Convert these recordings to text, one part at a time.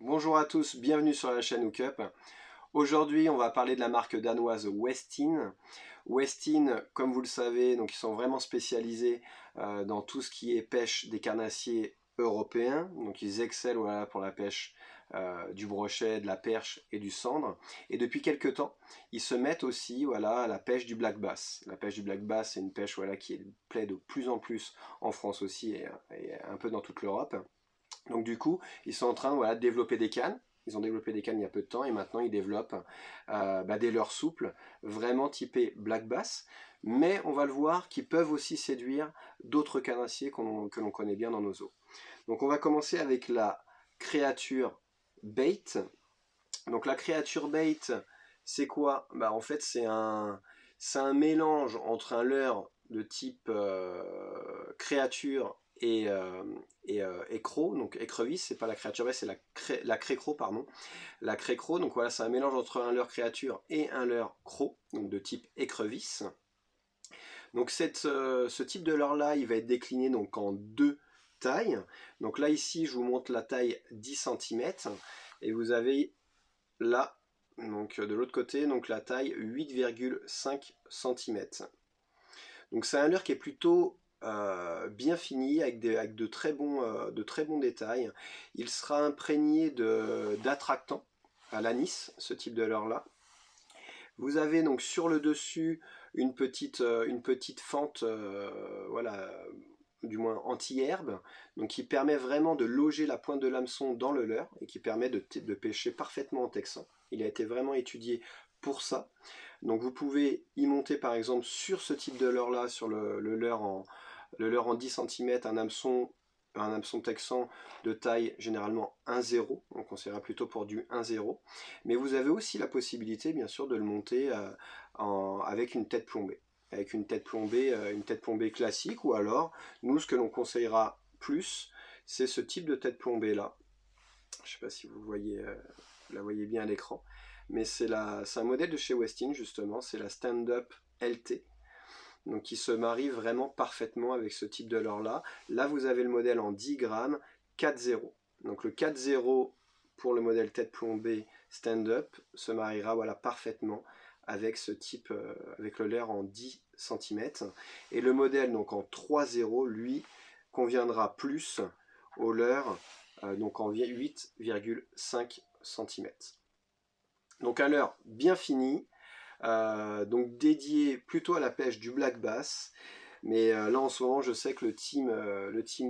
Bonjour à tous, bienvenue sur la chaîne Hookup. Aujourd'hui, on va parler de la marque danoise Westin. Westin, comme vous le savez, donc ils sont vraiment spécialisés dans tout ce qui est pêche des carnassiers européens. Donc ils excellent voilà, pour la pêche du brochet, de la perche et du sandre. Et depuis quelques temps, ils se mettent aussi voilà, à la pêche du black bass. La pêche du black bass, c'est une pêche voilà, qui plaît de plus en plus en France aussi et un peu dans toute l'Europe. Donc du coup, ils sont en train voilà, de développer des cannes. Ils ont développé des cannes il y a peu de temps et maintenant ils développent des leurres souples, vraiment typées black bass. Mais on va le voir qu'ils peuvent aussi séduire d'autres carnassiers que l'on connaît bien dans nos eaux. Donc on va commencer avec la créature bait. Donc la créature bait, c'est quoi? En fait c'est un mélange entre un leurre de type créature et croc, donc écrevisse, c'est pas la créature bait, c'est la cré-croc, pardon. La cré-croc, donc voilà, c'est un mélange entre un leurre créature et un leurre croc, donc de type écrevisse. Donc ce type de leurre là, il va être décliné donc en deux tailles. Donc là ici, je vous montre la taille 10 cm et vous avez là, donc de l'autre côté, donc la taille 8,5 cm. Donc c'est un leurre qui est plutôt bien fini, avec de très bons détails. Il sera imprégné d'attractants à l'anis, ce type de leurre là. Vous avez donc sur le dessus une petite fente, voilà, du moins anti-herbe, donc qui permet vraiment de loger la pointe de l'hameçon dans le leurre et qui permet de pêcher parfaitement en texan. Il a été vraiment étudié pour ça. Donc vous pouvez y monter par exemple sur ce type de leurre là, sur le leurre en 10 cm, un hameçon texan de taille généralement 1,0, on conseillera plutôt pour du 1,0. Mais vous avez aussi la possibilité bien sûr de le monter avec une tête plombée. Avec une tête plombée classique, ou alors nous ce que l'on conseillera plus, c'est ce type de tête plombée là. Je ne sais pas si vous la voyez bien à l'écran, mais c'est un modèle de chez Westin justement, c'est la Stand-Up LT. Donc qui se marie vraiment parfaitement avec ce type de leurre là. Là vous avez le modèle en 10 grammes 4,0. Donc le 4,0 pour le modèle tête plombée stand-up se mariera voilà, parfaitement avec ce type, avec le leurre en 10 cm. Et le modèle donc en 3,0 lui conviendra plus au leurre donc en 8,5 cm. Donc un leurre bien fini, donc dédié plutôt à la pêche du black bass. Mais là en ce moment je sais que le team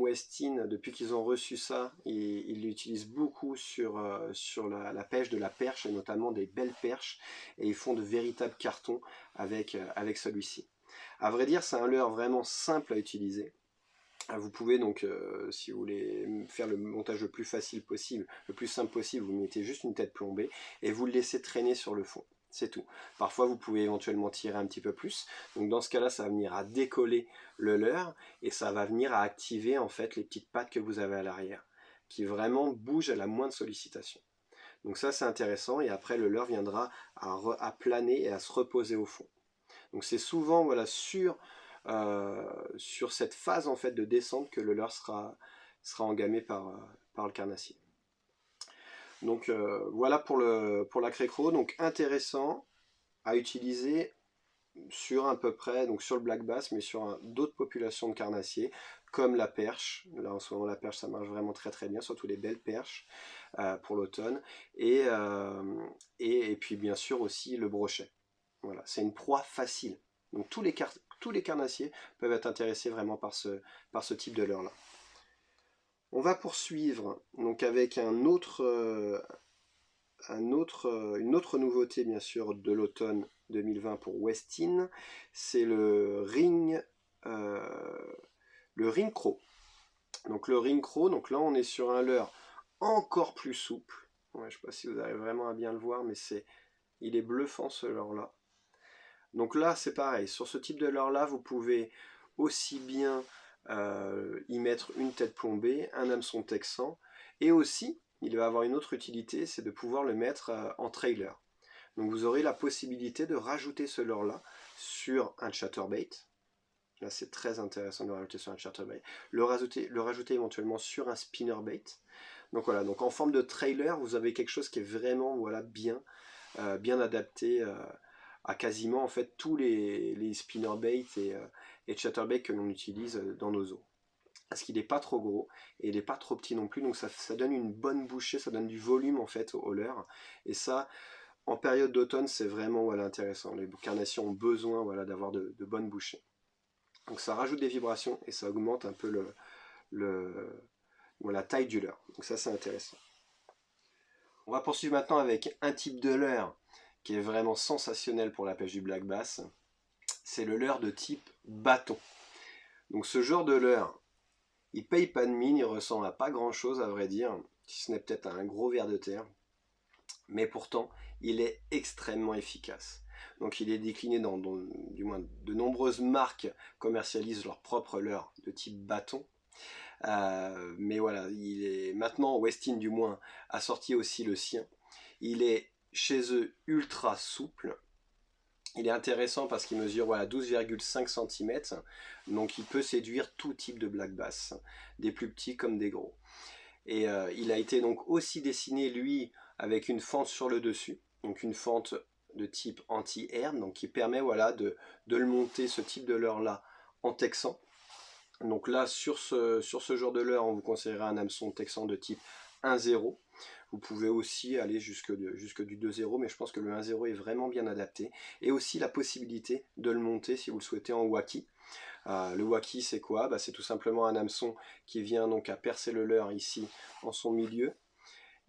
Westin, depuis qu'ils ont reçu ça, ils l'utilisent beaucoup sur la pêche de la perche et notamment des belles perches, et ils font de véritables cartons avec celui-ci. À vrai dire c'est un leurre vraiment simple à utiliser. Vous pouvez donc, si vous voulez faire le montage le plus facile possible, le plus simple possible, vous mettez juste une tête plombée et vous le laissez traîner sur le fond. C'est tout. Parfois, vous pouvez éventuellement tirer un petit peu plus. Donc dans ce cas-là, ça va venir à décoller le leurre et ça va venir à activer en fait les petites pattes que vous avez à l'arrière, qui vraiment bougent à la moindre sollicitation. Donc ça, c'est intéressant et après, le leurre viendra à planer et à se reposer au fond. Donc c'est souvent voilà, sur cette phase en fait de descente que le leurre sera engamé par le carnassier. Donc voilà pour la craie-croc, donc intéressant à utiliser sur à peu près, donc sur le black bass, mais sur d'autres populations de carnassiers, comme la perche. Là en ce moment la perche ça marche vraiment très très bien, surtout les belles perches pour l'automne, et puis bien sûr aussi le brochet. Voilà, c'est une proie facile. Donc tous les carnassiers peuvent être intéressés vraiment par ce type de leurre là. On va poursuivre donc avec une autre nouveauté bien sûr de l'automne 2020 pour Westin, c'est le ring croc. Donc le ring croc, donc là on est sur un leurre encore plus souple. Ouais, je ne sais pas si vous arrivez vraiment à bien le voir, mais il est bluffant ce leurre là. Donc là c'est pareil, sur ce type de leurre là vous pouvez aussi bien y mettre une tête plombée, un hameçon texan, et aussi il va avoir une autre utilité, c'est de pouvoir le mettre en trailer. Donc vous aurez la possibilité de rajouter ce leurre là sur un chatterbait. Là c'est très intéressant de le rajouter sur un chatterbait. Le rajouter éventuellement sur un spinnerbait. Donc voilà, donc en forme de trailer, vous avez quelque chose qui est vraiment voilà, bien adapté à quasiment en fait tous les spinnerbait et chatterbait que l'on utilise dans nos eaux. Parce qu'il n'est pas trop gros et il n'est pas trop petit non plus, donc ça donne une bonne bouchée, ça donne du volume en fait au leurre. Et ça, en période d'automne, c'est vraiment voilà, intéressant. Les carnassiers ont besoin voilà, d'avoir de bonnes bouchées. Donc ça rajoute des vibrations et ça augmente un peu la taille du leurre. Donc ça, c'est intéressant. On va poursuivre maintenant avec un type de leurre qui est vraiment sensationnel pour la pêche du black bass. C'est le leurre de type bâton. Donc ce genre de leurre, il paye pas de mine, il ressemble à pas grand chose à vrai dire, si ce n'est peut-être à un gros ver de terre, mais pourtant il est extrêmement efficace. Donc il est décliné du moins de nombreuses marques commercialisent leur propre leurre de type bâton. Mais voilà, il est maintenant Westin du moins a sorti aussi le sien. Il est chez eux ultra souple. Il est intéressant parce qu'il mesure voilà, 12,5 cm, donc il peut séduire tout type de black bass, des plus petits comme des gros. Et il a été donc aussi dessiné lui avec une fente sur le dessus, donc une fente de type anti-herbe, donc qui permet voilà, de le monter ce type de leurre là en texan. Donc là sur ce genre de leurre on vous conseillerait un hameçon texan de type 1-0. Vous pouvez aussi aller jusque du 2-0, mais je pense que le 1-0 est vraiment bien adapté. Et aussi la possibilité de le monter si vous le souhaitez en waki. Le waki c'est quoi? C'est tout simplement un hameçon qui vient donc à percer le leurre ici en son milieu.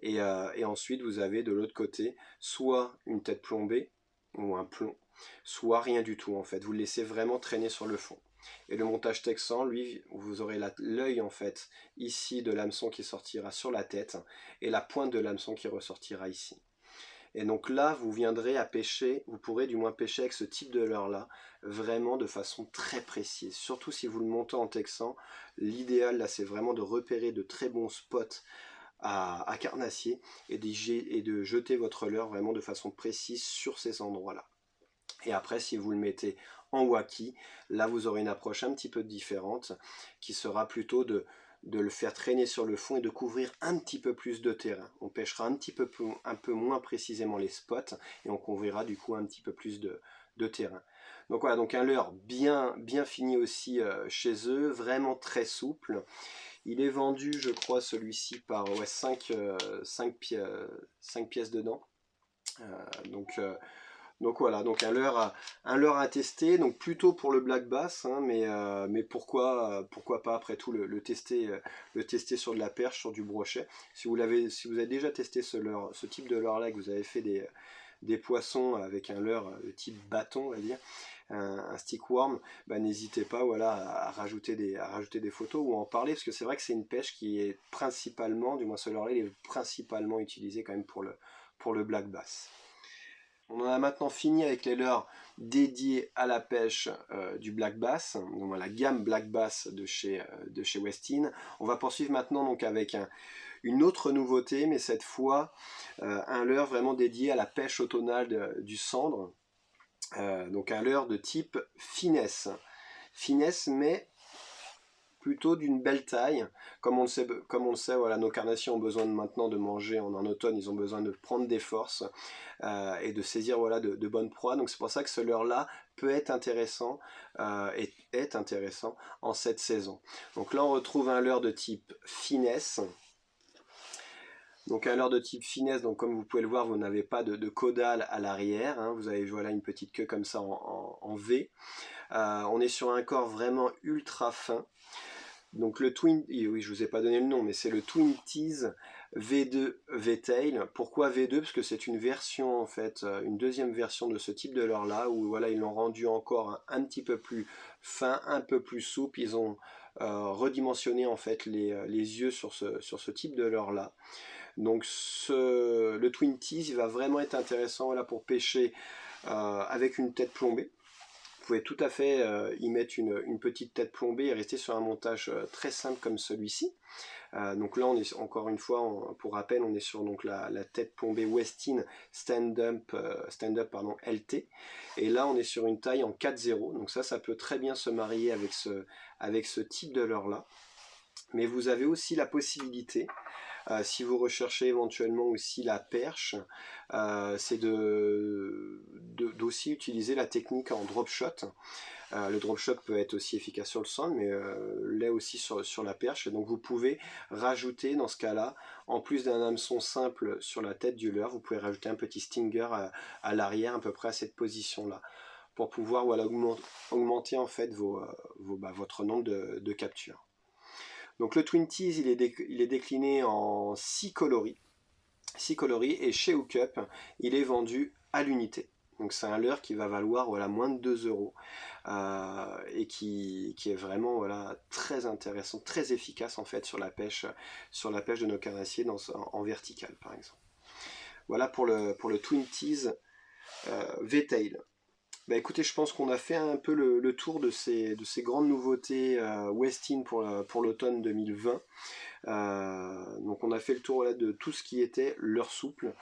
Et ensuite vous avez de l'autre côté soit une tête plombée ou un plomb, soit rien du tout en fait. Vous le laissez vraiment traîner sur le fond. Et le montage texan, lui, vous aurez l'œil en fait ici de l'hameçon qui sortira sur la tête et la pointe de l'hameçon qui ressortira ici. Et donc là, vous viendrez à pêcher, vous pourrez du moins pêcher avec ce type de leurre là, vraiment de façon très précise. Surtout si vous le montez en texan, l'idéal là c'est vraiment de repérer de très bons spots à carnassier et de jeter votre leurre vraiment de façon précise sur ces endroits là. Et après, si vous le mettez en waki, là vous aurez une approche un petit peu différente qui sera plutôt de le faire traîner sur le fond et de couvrir un petit peu plus de terrain. On pêchera un peu moins précisément les spots et on couvrira du coup un petit peu plus de terrain. Donc voilà, donc un leurre bien fini aussi chez eux, vraiment très souple. Il est vendu, je crois, celui-ci par 5 pièces dedans. Donc voilà, donc un leurre à tester, donc plutôt pour le black bass, hein, mais pourquoi pas après tout le tester sur de la perche, sur du brochet. Si vous avez déjà testé ce type de leurre là, que vous avez fait des poissons avec un leurre de type bâton, on va dire, un stick worm, n'hésitez pas voilà, à rajouter des photos ou à en parler, parce que c'est vrai que c'est une pêche qui est principalement, du moins ce leurre là, il est principalement utilisé quand même pour le black bass. On en a maintenant fini avec les leurres dédiés à la pêche du black bass, donc la gamme black bass de chez Westin. On va poursuivre maintenant donc avec une autre nouveauté, mais cette fois un leurre vraiment dédié à la pêche automnale du cendre. Donc un leurre de type finesse. Finesse, mais plutôt d'une belle taille. Comme on le sait, voilà, nos carnassiers ont besoin maintenant de manger en automne, ils ont besoin de prendre des forces et de saisir voilà, de bonnes proies. Donc c'est pour ça que ce leurre-là peut être intéressant et est intéressant en cette saison. Donc là on retrouve un leurre de type finesse. Donc un leurre de type finesse, donc comme vous pouvez le voir, vous n'avez pas de caudale à l'arrière, hein. Vous avez voilà, une petite queue comme ça en V. On est sur un corps vraiment ultra fin. Donc le Twin, oui je vous ai pas donné le nom, mais c'est le Twin Tease V2 V-Tail. Pourquoi V2? Parce que c'est une version en fait, une deuxième version de ce type de leurre là, où voilà ils l'ont rendu encore un petit peu plus fin, un peu plus souple. Ils ont redimensionné en fait les yeux sur ce type de leurre là. Donc le Twin Tease il va vraiment être intéressant voilà, pour pêcher avec une tête plombée. Vous pouvez tout à fait y mettre une petite tête plombée et rester sur un montage très simple comme celui-ci. Donc là on est encore une fois, pour rappel, on est sur donc, la tête plombée Westin Stand-Up LT. Et là on est sur une taille en 4-0. Donc ça peut très bien se marier avec ce type de leurre là. Mais vous avez aussi la possibilité, si vous recherchez éventuellement aussi la perche, c'est d'aussi utiliser la technique en drop shot. Le drop shot peut être aussi efficace sur le sol, mais l'est aussi sur la perche. Et donc vous pouvez rajouter dans ce cas-là, en plus d'un hameçon simple sur la tête du leurre, vous pouvez rajouter un petit stinger à l'arrière, à peu près à cette position-là, pour pouvoir voilà, augmenter en fait votre nombre de captures. Donc le Twin Tease, il est décliné en 6 coloris. 6 coloris, et chez Hookup, il est vendu à l'unité. Donc c'est un leurre qui va valoir voilà, moins de 2 euros et qui est vraiment voilà, très intéressant, très efficace en fait sur la pêche de nos carnassiers en vertical par exemple. Voilà pour le Twin Tease V-Tail. Bah écoutez, je pense qu'on a fait un peu le tour de ces grandes nouveautés Westin pour l'automne 2020. Donc on a fait le tour là, de tout ce qui était leurre souple.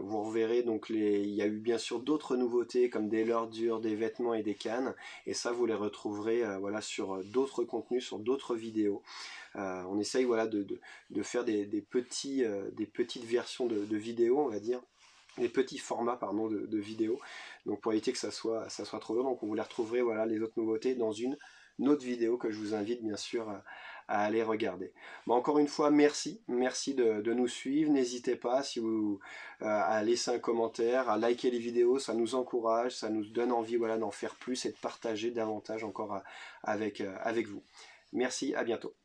Vous reverrez donc il y a eu bien sûr d'autres nouveautés comme des leurres dures, des vêtements et des cannes. Et ça vous les retrouverez voilà, sur d'autres contenus, sur d'autres vidéos. On essaye voilà, de faire des petites versions de vidéos, on va dire. Des petits formats pardon, de vidéos, donc pour éviter que ça soit trop long. Donc on vous les retrouverez voilà, les autres nouveautés dans une autre vidéo que je vous invite bien sûr à aller regarder. Bon, encore une fois, merci de nous suivre. N'hésitez pas si vous, à laisser un commentaire, à liker les vidéos, ça nous encourage, ça nous donne envie voilà, d'en faire plus et de partager davantage encore avec vous. Merci, à bientôt.